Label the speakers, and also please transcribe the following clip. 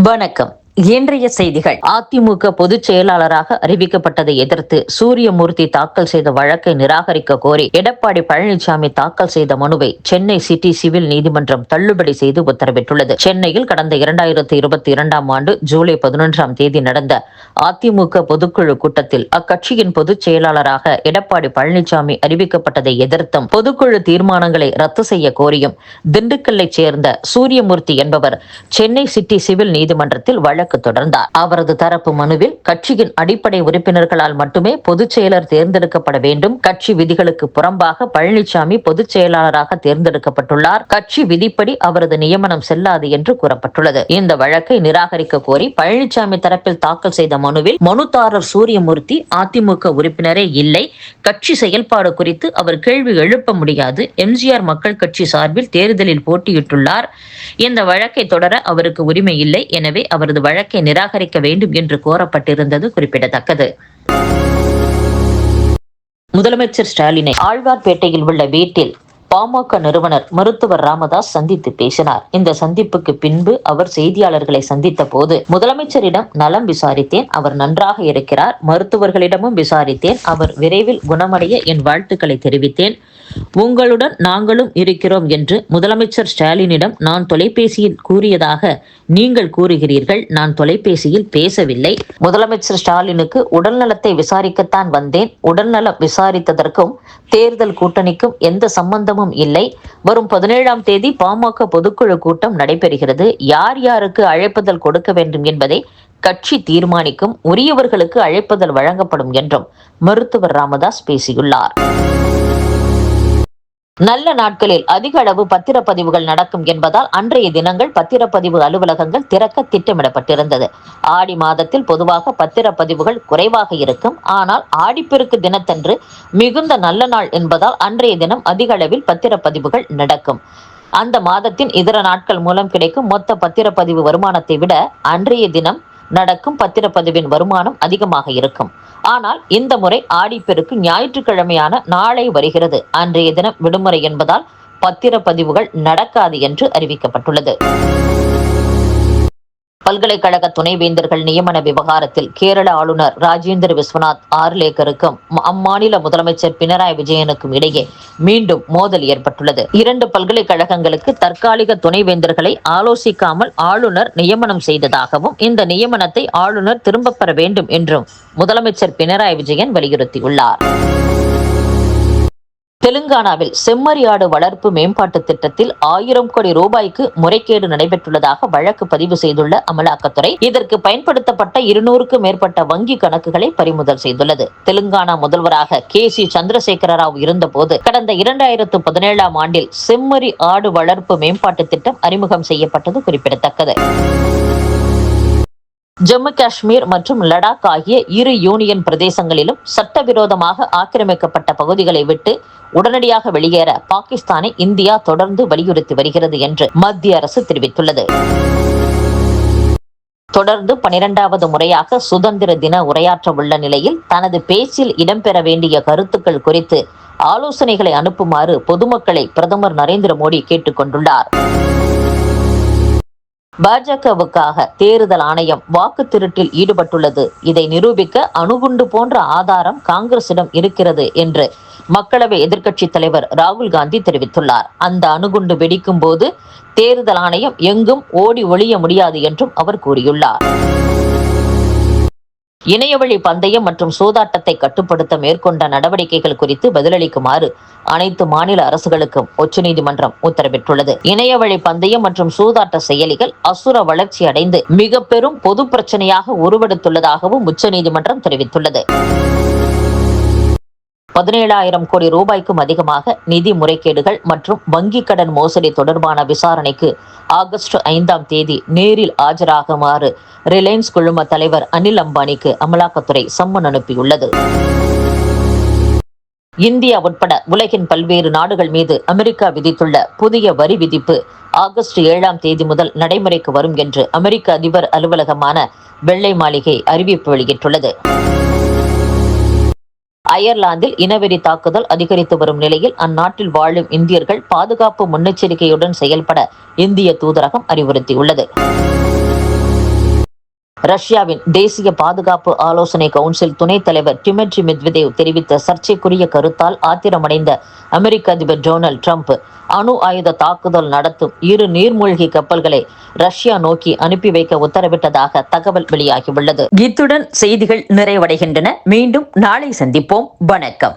Speaker 1: வணக்கம். இன்றைய செய்திகள். அதிமுக பொதுச் செயலாளராக அறிவிக்கப்பட்டதை எதிர்த்து சூரியமூர்த்தி தாக்கல் செய்த வழக்கை நிராகரிக்க கோரி எடப்பாடி பழனிசாமி தாக்கல் செய்த மனுவை சென்னை சிட்டி சிவில் நீதிமன்றம் தள்ளுபடி செய்து உத்தரவிட்டுள்ளது. சென்னையில் கடந்த 2022ஆம் ஆண்டு ஜூலை 11ஆம் தேதி நடந்த அதிமுக பொதுக்குழு கூட்டத்தில் அக்கட்சியின் பொதுச் செயலாளராக எடப்பாடி பழனிசாமி அறிவிக்கப்பட்டதை எதிர்த்தும் பொதுக்குழு தீர்மானங்களை ரத்து செய்ய கோரியும் திண்டுக்கல்லைச் சேர்ந்த சூரியமூர்த்தி என்பவர் சென்னை சிட்டி சிவில் நீதிமன்றத்தில் வழக்கு தொடர்ந்தார். அவரது தரப்பு மனுவில் கட்சியின் அடிப்படை உறுப்பினர்களால் மட்டுமே பொதுச் செயலர் தேர்ந்தெடுக்கப்பட வேண்டும், கட்சி விதிகளுக்கு புறம்பாக பழனிசாமி பொதுச் செயலாளராக தேர்ந்தெடுக்கப்பட்டுள்ளார், கட்சி விதிப்படி அவரது நியமனம் செல்லாது என்று கூறப்பட்டுள்ளது. இந்த வழக்கை நிராகரிக்க கோரி பழனிசாமி தரப்பில் தாக்கல் செய்த மனுவில் மனுதாரர் சூரியமூர்த்தி அதிமுக உறுப்பினரே இல்லை, கட்சி செயல்பாடு குறித்து அவர் கேள்வி எழுப்ப முடியாது, எம்ஜிஆர் மக்கள் கட்சி சார்பில் தேர்தலில் போட்டியிட்டுள்ளார், இந்த வழக்கை தொடர அவருக்கு உரிமை இல்லை, எனவே அவரது வழக்கை நிராகரிக்க வேண்டும் என்று கோரப்பட்டிருந்தது குறிப்பிடத்தக்கது. முதலமைச்சர் ஸ்டாலினை ஆழ்வார்பேட்டையில் உள்ள வீட்டில் பாமக நிறுவனர் மருத்துவர் ராமதாஸ் சந்தித்து பேசினார். இந்த சந்திப்புக்கு பின்பு அவர் செய்தியாளர்களை சந்தித்த போது, முதலமைச்சரிடம் நலம் விசாரித்தேன், அவர் நன்றாக இருக்கிறார், மருத்துவர்களிடமும் விசாரித்தேன், அவர் விரைவில் குணமடைய என் வாழ்த்துக்களை தெரிவித்தேன், உங்களுடன் நாங்களும் இருக்கிறோம் என்று முதலமைச்சர் ஸ்டாலினிடம் நான் தொலைபேசியில் கூறியதாக நீங்கள் கூறுகிறீர்கள். நான் தொலைபேசியில் பேசவில்லை. முதலமைச்சர் ஸ்டாலினுக்கு உடல்நலத்தை விசாரிக்கத்தான் வந்தேன். உடல்நலம் விசாரித்ததற்கும் தேர்தல் கூட்டணிக்கும் எந்த சம்பந்தமும் இல்லை. வரும் 17ஆம் தேதி பாமக பொதுக்குழு கூட்டம் நடைபெறுகிறது. யார் யாருக்கு அழைப்புதல் கொடுக்க வேண்டும் என்பதை கட்சி தீர்மானிக்கும். உரியவர்களுக்கு அழைப்புதல் வழங்கப்படும் என்றும் மருத்துவர் ராமதாஸ் பேசியுள்ளார். நல்ல நாட்களில் அதிக அளவு பத்திரப்பதிவுகள் நடக்கும் என்பதால் அன்றைய தினங்கள் பத்திரப்பதிவு அலுவலகங்கள் திறக்க திட்டமிடப்பட்டிருந்தது. ஆடி மாதத்தில் பொதுவாக பத்திரப்பதிவுகள் குறைவாக இருக்கும். ஆனால் ஆடிப்பெருக்கு தினத்தன்று மிகுந்த நல்ல நாள் என்பதால் அன்றைய தினம் அதிக அளவில் பத்திரப்பதிவுகள் நடக்கும். அந்த மாதத்தின் இதர நாட்கள் மூலம் கிடைக்கும் மொத்த பத்திரப்பதிவு வருமானத்தை விட அன்றைய தினம் நடக்கும் பத்திரப்பதிவின் வருமானம் அதிகமாக இருக்கும். ஆனால் இந்த முறை ஆடிப்பெருக்கு ஞாயிற்றுக்கிழமையான நாளை வருகிறது. அன்றைய தினம் விடுமுறை என்பதால் பத்திரப்பதிவுகள் நடக்காது என்று அறிவிக்கப்பட்டுள்ளது. பல்கலைக்கழக துணைவேந்தர்கள் நியமன விவகாரத்தில் கேரள ஆளுநர் ராஜேந்திர விஸ்வநாத் ஆர்லேக்கருக்கும் அம்மாநில முதலமைச்சர் பினராயி விஜயனுக்கும் இடையே மீண்டும் மோதல் ஏற்பட்டுள்ளது. 2 பல்கலைக்கழகங்களுக்கு தற்காலிக துணைவேந்தர்களை ஆலோசிக்காமல் ஆளுநர் நியமனம் செய்ததாகவும் இந்த நியமனத்தை ஆளுநர் திரும்பப் பெற வேண்டும் என்றும் முதலமைச்சர் பினராயி விஜயன் வலியுறுத்தியுள்ளார். தெலுங்கானாவில் செம்மறியாடு வளர்ப்பு மேம்பாட்டு திட்டத்தில் 1000 கோடி ரூபாய்க்கு முறைகேடு நடைபெற்றுள்ளதாக வழக்கு பதிவு செய்துள்ள அமலாக்கத்துறை இதற்கு பயன்படுத்தப்பட்ட 200க்கும் மேற்பட்ட வங்கி கணக்குகளை பறிமுதல் செய்துள்ளது. தெலுங்கானா முதல்வராக KC சந்திரசேகர ராவ் இருந்தபோது கடந்த 2017ஆம் ஆண்டில் செம்மறி ஆடு வளர்ப்பு மேம்பாட்டு திட்டம் அறிமுகம் செய்யப்பட்டது குறிப்பிடத்தக்கது. ஜம்மு காஷ்மீர் மற்றும் லடாக் ஆகிய 2 யூனியன் பிரதேசங்களிலும் சட்டவிரோதமாக ஆக்கிரமிக்கப்பட்ட பகுதிகளை விட்டு உடனடியாக வெளியேற பாகிஸ்தானை இந்தியா தொடர்ந்து வலியுறுத்தி வருகிறது என்று மத்திய அரசு தெரிவித்துள்ளது. தொடர்ந்து 12வது முறையாக சுதந்திர தின உரையாற்ற உள்ள நிலையில் தனது பேச்சில் இடம்பெற வேண்டிய கருத்துக்கள் குறித்து ஆலோசனைகளை அனுப்புமாறு பொதுமக்களை பிரதமர் நரேந்திர மோடி கேட்டுக் கொண்டுள்ளார். பாஜகவுக்காக தேர்தல் ஆணையம் வாக்கு திருட்டில் ஈடுபட்டுள்ளது. இதை நிரூபிக்க அணுகுண்டு போன்ற ஆதாரம் காங்கிரசிடம் இருக்கிறது என்று மக்களவை எதிர்க்கட்சி தலைவர் ராகுல் காந்தி தெரிவித்துள்ளார். அந்த அணுகுண்டு வெடிக்கும் போது தேர்தல் ஆணையம் எங்கும் ஓடி ஒளிய முடியாது என்றும் அவர் கூறியுள்ளார். இணையவழி பந்தயம் மற்றும் சூதாட்டத்தை கட்டுப்படுத்த மேற்கொண்ட நடவடிக்கைகள் குறித்து பதிலளிக்குமாறு அனைத்து மாநில அரசுகளுக்கும் உச்சநீதிமன்றம் உத்தரவிட்டுள்ளது. இணையவழி பந்தயம் மற்றும் சூதாட்ட செயலிகள் அசுர வளர்ச்சி அடைந்து மிக பெரும் பொது பிரச்சனையாக உருவெடுத்துள்ளதாகவும் உச்சநீதிமன்றம் தெரிவித்துள்ளது. 17,000 கோடி ரூபாய்க்கும் அதிகமாக நிதி முறைகேடுகள் மற்றும் வங்கிக் கடன் மோசடி தொடர்பான விசாரணைக்கு ஆகஸ்ட் 5ஆம் தேதி நேரில் ஆஜராகுமாறு ரிலையன்ஸ் குழும தலைவர் அனில் அம்பானிக்கு அமலாக்கத்துறை சம்மன் அனுப்பியுள்ளது. இந்தியா உட்பட உலகின் பல்வேறு நாடுகள் மீது அமெரிக்கா விதித்துள்ள புதிய வரி விதிப்பு ஆகஸ்ட் 7ஆம் தேதி முதல் நடைமுறைக்கு வரும் என்று அமெரிக்க அதிபர் அலுவலகமான வெள்ளை மாளிகை அறிவிப்பு வெளியிட்டுள்ளது. அயர்லாந்தில் இனவெறி தாக்குதல் அதிகரித்து வரும் நிலையில் அந்நாட்டில் வாழும் இந்தியர்கள் பாதுகாப்பு முன்னெச்சரிக்கையுடன் செயல்பட இந்திய தூதரகம் அறிவுறுத்தியுள்ளது. ரஷ்யாவின் தேசிய பாதுகாப்பு ஆலோசனை கவுன்சில் துணைத் தலைவர் டிமிட்ரி மெத்வதேவ் தெரிவித்த சர்ச்சைக்குரிய கருத்தால் ஆத்திரமடைந்த அமெரிக்க அதிபர் டொனால்டு டிரம்ப் அணு ஆயுத தாக்குதல் நடத்தும் 2 நீர்மூழ்கி கப்பல்களை ரஷ்யா நோக்கி அனுப்பி வைக்க உத்தரவிட்டதாக தகவல் வெளியாகியுள்ளது. இத்துடன் செய்திகள் நிறைவடைகின்றன. மீண்டும் நாளை சந்திப்போம். வணக்கம்.